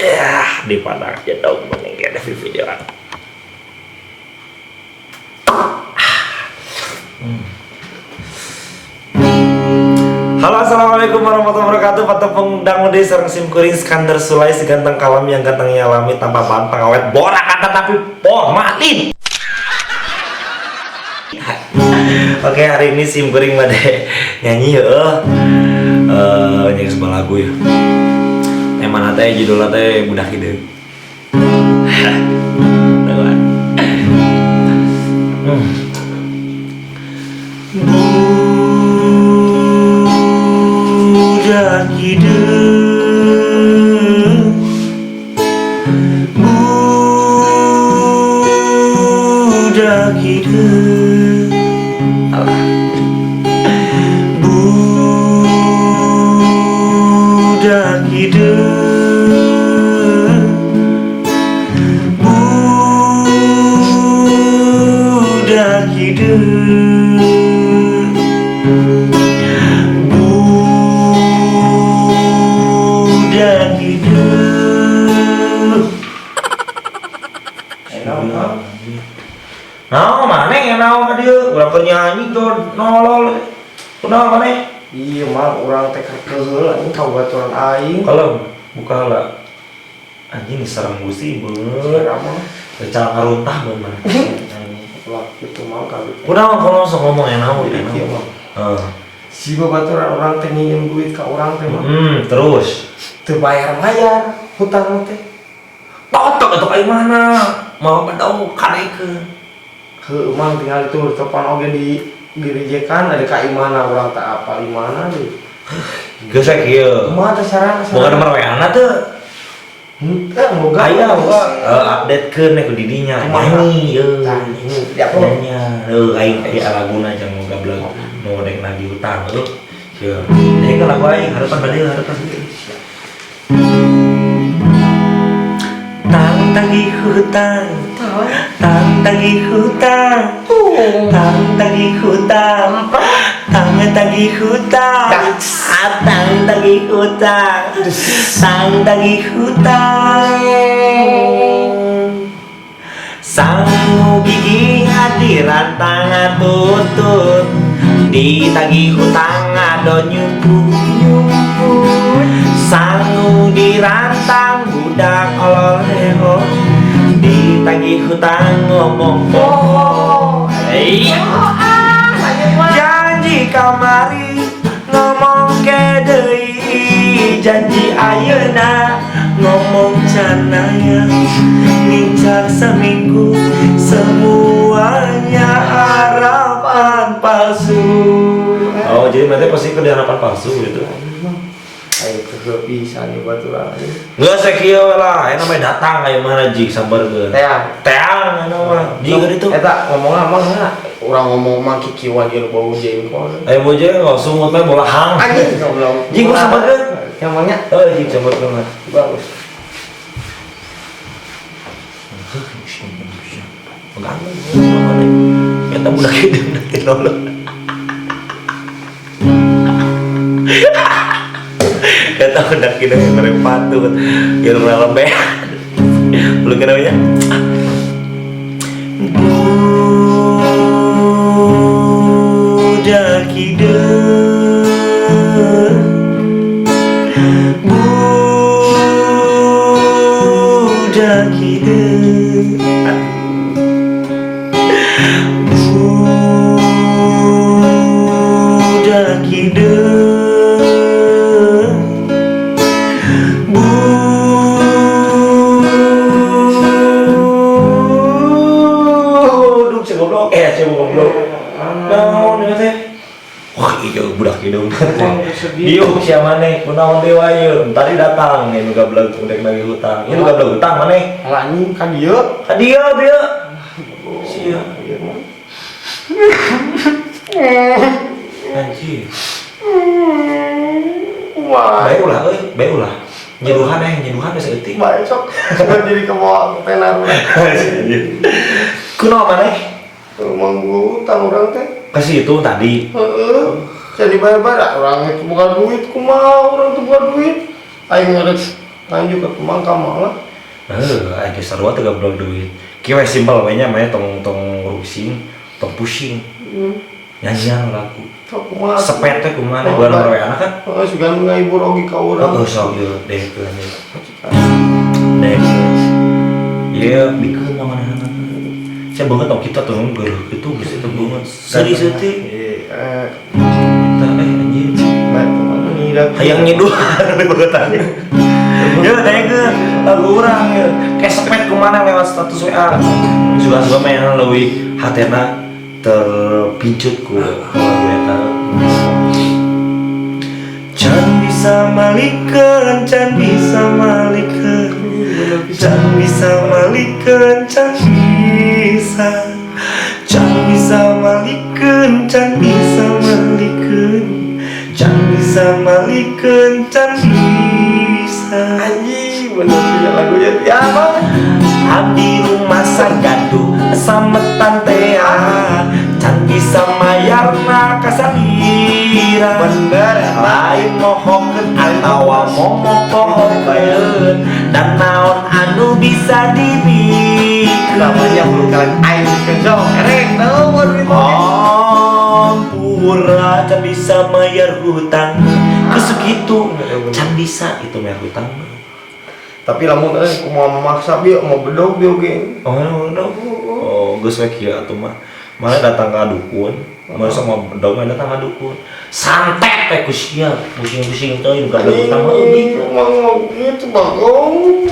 Ya, di padang aja dong meninggal di videoan. Halo, assalamualaikum warahmatullahi wabarakatuh. Patepung dang udah sareng sim kuring Skandar Sulai si ganteng kalam yang gantengnya alami tanpa bahan pengawet borak kata tapi formalin. Oke, hari ini sim kuring bade nyanyi nyanyi sebuah lagu ya. Tema nate judul nate budak hideung. Budak hideung, budak hideung, budak hideung, budak hideung. Nah, mana yang naon dia? Urang penyanyi tuh nolol. Kunaon mana? Iya mah orang teh keheul anjing kabaturan aing. Kalau buka lah. Anjing sareng musi bener. Rama. Kecal ngaruntah bener. Lah itu mah kabeh. Kunaon kalau sok ngomong yang naon ya? Iya mah. Heeh. Si babaturan orang teh nginjem duit ka urang teh mah. Terus Teu bayar hutang teh. totok atuh ka mana? Mau bedau karekeun. Heuh mang tinggal itu tepan oge di rejekan ada ka imana urang teh apa imana deui. Geus kieu. Kumaha teh sarana? Boga nomor WA-na teu? Henteu boga. Aya boga updatekeun ku di dinya. Nyanyi yeuh. Di upload. Nyanyi. Aing aya laguna jeung nu gablek nu dek nagih hutang heuh. Sieu. Nih kan lagu aing hareupan bade hareupan. Tang tagih hutang. Tang tagih hutang. Tang tagih hutang. Tang tagih hutang. Tang tagih hutang. Tang tagih hutang. Sang gigi hadiran tangan tutut ditagih hutang ado nyumput sangu dirantang budak ololeo ditagih hutang ngomong bohong. Janji kamari ngomong ke deui janji ayeuna ngomong canaya ngincar seminggu semuanya harapan palsu. Oh jadi nanti pasti ke harapan palsu gitu. Ayo ke bisa nih baturan. Nggak sekieu lah, ini namanya datang kayak mana jik sabarkeun. Teang anu mah. Jik itu. Eta ngomongna mah urang ngomong mah kikiwa ge bau jengkol. Ayo boje enggak sungut mah bola hang. Anjing goblok. Jik gua sabarkeun. Emangnya? Jik sabarkeun. Bagus. Pengantin, kita budak hidup nanti nolok. Kita budak hidup yang merepatut, yang lembek. Lu kena ya? Budak hidup, budak hidup. Budak hideung, buduk goblok goblok. Naon ieu teh? Wah, ieu budak hideung teh. Dieu sia maneh kunaon dewa ieu? Tadi datang nih nu gablek udek nagih hutang. Ieu nu gablek hutang maneh. Anjing kan dieu. Ka dieu bieu. Sia. Anjir. Wah. Bae ulah euy, bae ulah. Nyeduhan geus eutik. Bae sok. Jadi kebawa tenar urang. Kunaon maneh? Rumah gua utang urang teh. Kasih itu tadi. Heeh. Jadi bayar-bayar urang itu bukan duit kumaha urang tuh bukan duit. Aing ngarek lanjut ke Mangka malah. Ada sarua teh goblok duit. Kieu we simpel we nya mah tong rusing, tong pusing. Nyanyian lagu. Kumaha? Sepet teh kumaha bulan we anak kan. Heeh, sugan ngahibur oge ka urang. Oh, sok ieu dekeun ieu. Dek. Ieu bikeun mana. Saya banget tong kita tuh geureuh kitu geus eta banget. Serius teh. Kita anjir. Baik kumaha ngira. Hayang nyiduhan begotan. Ya daegeun lagu urang ya. Kayak sepet kumana lewat status WA. Juga main leuwih hatena terpincut ku lagu eta. Can bisa malikeun, can bisa malikeun. Can bisa malikeun, can bisa. Can bisa malikeun, can bisa malikeun. Can bisa malikeun, can bisa. Anjing bener sih lagunya ya bang. Abdi rumah sagaduh sametan tea. Can bisa mayarna kasalira. Bener Lain mohokeun atawa momokoh baeun. Dan naon anu bisa dibikeun. namanya belum kalian aing kenjong erek nomor itu. Ampura can bisa mayar hutang. Kesegitu can bisa itu mayar hutang. Tapi lamun mau memaksa bieu mau bedog bieu ge. Oh, geus we kieu atuh mah. Malah datang ka dukun. Masa mau bedog mah datang ka dukun. Santet teh ku sia, pusing-pusing teh ka bedog utang mah eueuh. Emang gitu bagong.